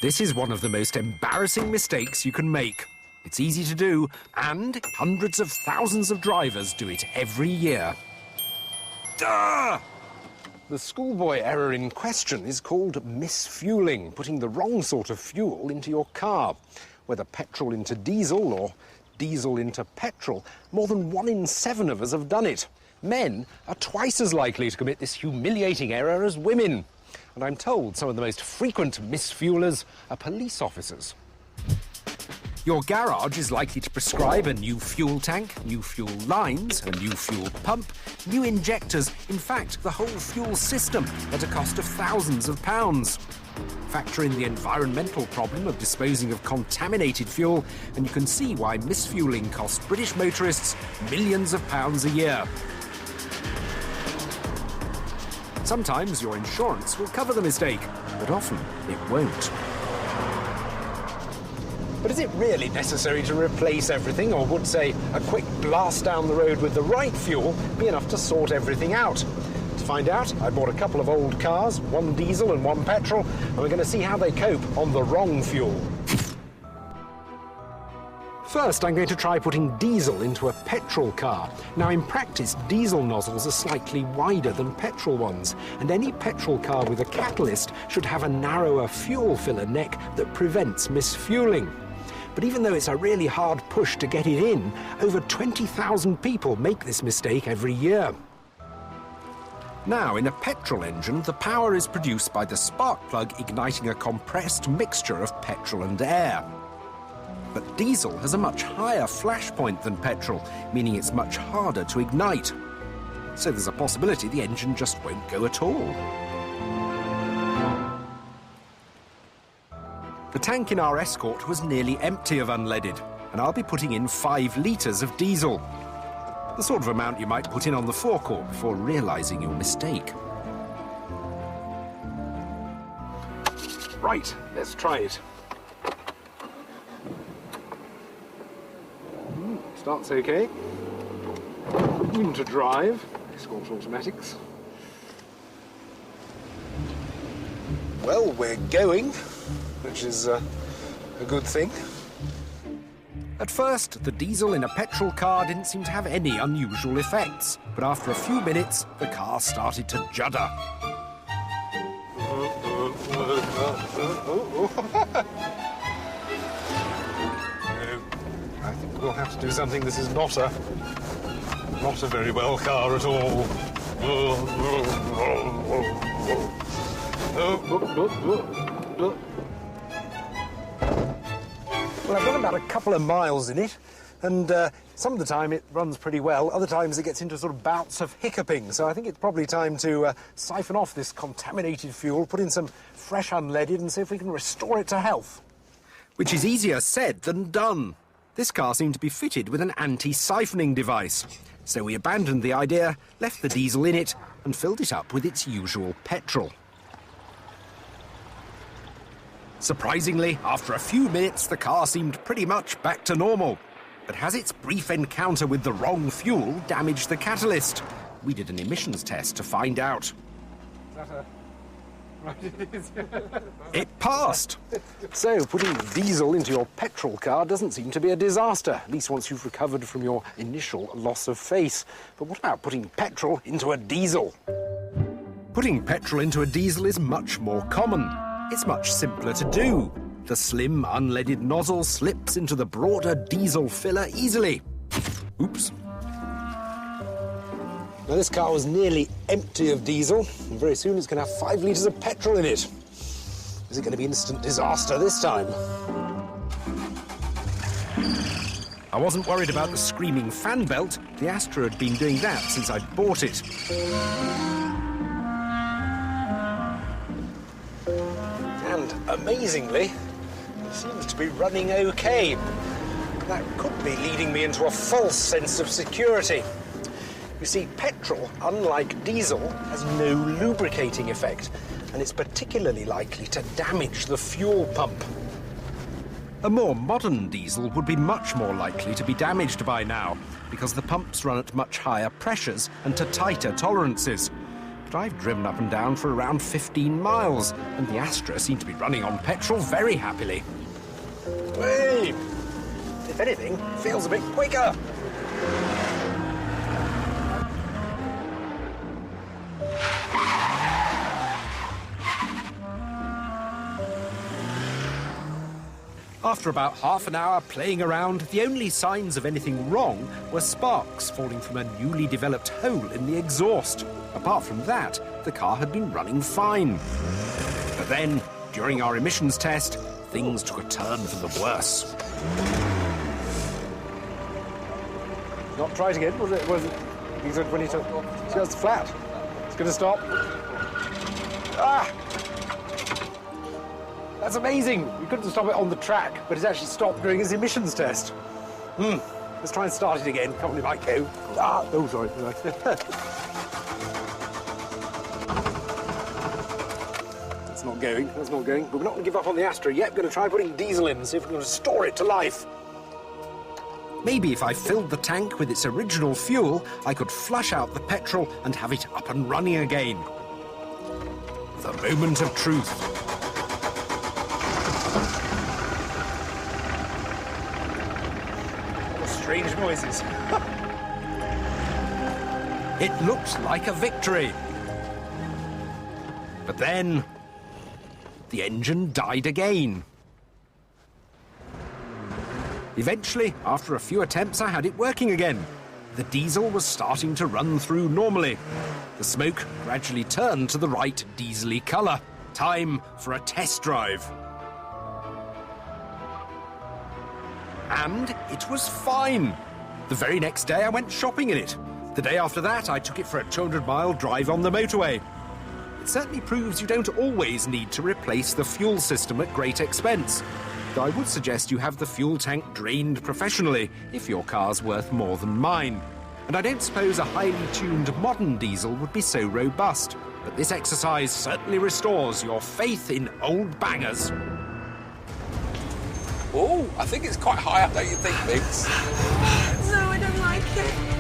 This is one of the most embarrassing mistakes you can make. It's easy to do, and hundreds of thousands of drivers do it every year. Duh! The schoolboy error in question is called misfueling, putting the wrong sort of fuel into your car. Whether petrol into diesel or diesel into petrol, more than 1 in 7 of us have done it. Men are twice as likely to commit this humiliating error as women. And I'm told some of the most frequent misfuelers are police officers. Your garage is likely to prescribe a new fuel tank, new fuel lines, a new fuel pump, new injectors, in fact, the whole fuel system at a cost of thousands of pounds. Factor in the environmental problem of disposing of contaminated fuel, and you can see why misfueling costs British motorists millions of pounds a year. Sometimes your insurance will cover the mistake, but often it won't. But is it really necessary to replace everything, or would, say, a quick blast down the road with the right fuel be enough to sort everything out? To find out, I bought a couple of old cars, one diesel and one petrol, and we're going to see how they cope on the wrong fuel. First, I'm going to try putting diesel into a petrol car. Now, in practice, diesel nozzles are slightly wider than petrol ones, and any petrol car with a catalyst should have a narrower fuel filler neck that prevents misfueling. But even though it's a really hard push to get it in, over 20,000 people make this mistake every year. Now, in a petrol engine, the power is produced by the spark plug igniting a compressed mixture of petrol and air. But diesel has a much higher flash point than petrol, meaning it's much harder to ignite. So there's a possibility the engine just won't go at all. The tank in our Escort was nearly empty of unleaded, and I'll be putting in 5 litres of diesel. The sort of amount you might put in on the forecourt before realising your mistake. Right, let's try it. Starts okay. Into drive. Escort automatics. Well, we're going, which is a good thing. At first, the diesel in a petrol car didn't seem to have any unusual effects, but after a few minutes, the car started to judder. I think we'll have to do something. This is not a very well car at all. Well, I've got about a couple of miles in it, and some of the time it runs pretty well. Other times it gets into sort of bouts of hiccuping. So I think it's probably time to siphon off this contaminated fuel, put in some fresh unleaded, and see if we can restore it to health. Which is easier said than done. This car seemed to be fitted with an anti-siphoning device. So we abandoned the idea, left the diesel in it, and filled it up with its usual petrol. Surprisingly, after a few minutes, the car seemed pretty much back to normal. But has its brief encounter with the wrong fuel damaged the catalyst? We did an emissions test to find out. Is that a... Right, it is. It passed. So, putting diesel into your petrol car doesn't seem to be a disaster, at least once you've recovered from your initial loss of faith. But what about putting petrol into a diesel? Putting petrol into a diesel is much more common. It's much simpler to do. The slim, unleaded nozzle slips into the broader diesel filler easily. Oops. Now, this car was nearly empty of diesel, and very soon it's going to have 5 litres of petrol in it. Is it going to be instant disaster this time? I wasn't worried about the screaming fan belt. The Astra had been doing that since I'd bought it. And, amazingly, it seems to be running okay. That could be leading me into a false sense of security. You see, petrol, unlike diesel, has no lubricating effect, and it's particularly likely to damage the fuel pump. A more modern diesel would be much more likely to be damaged by now, because the pumps run at much higher pressures and to tighter tolerances. But I've driven up and down for around 15 miles, and the Astra seemed to be running on petrol very happily. Hey! If anything, it feels a bit quicker. After about half an hour playing around, the only signs of anything wrong were sparks falling from a newly developed hole in the exhaust. Apart from that, the car had been running fine. But then, during our emissions test, things took a turn for the worse. Not try it again, was it? He said when he took... See, that's flat. It's going to stop. Ah! That's amazing. We couldn't stop it on the track, but it's actually stopped during his emissions test. Let's try and start it again. Probably might go. Ah! Oh, sorry. That's not going. That's not going. But we're not going to give up on the Astra yet. We're going to try putting diesel in and see if we can restore it to life. Maybe if I filled the tank with its original fuel, I could flush out the petrol and have it up and running again. The moment of truth. Strange noises. It looked like a victory. But then, the engine died again. Eventually, after a few attempts, I had it working again. The diesel was starting to run through normally. The smoke gradually turned to the right diesel-y colour. Time for a test drive. And it was fine. The very next day, I went shopping in it. The day after that, I took it for a 200-mile drive on the motorway. It certainly proves you don't always need to replace the fuel system at great expense. Though I would suggest you have the fuel tank drained professionally if your car's worth more than mine. And I don't suppose a highly tuned modern diesel would be so robust. But this exercise certainly restores your faith in old bangers. Oh, I think it's quite high up, don't you think, Biggs? No, I don't like it.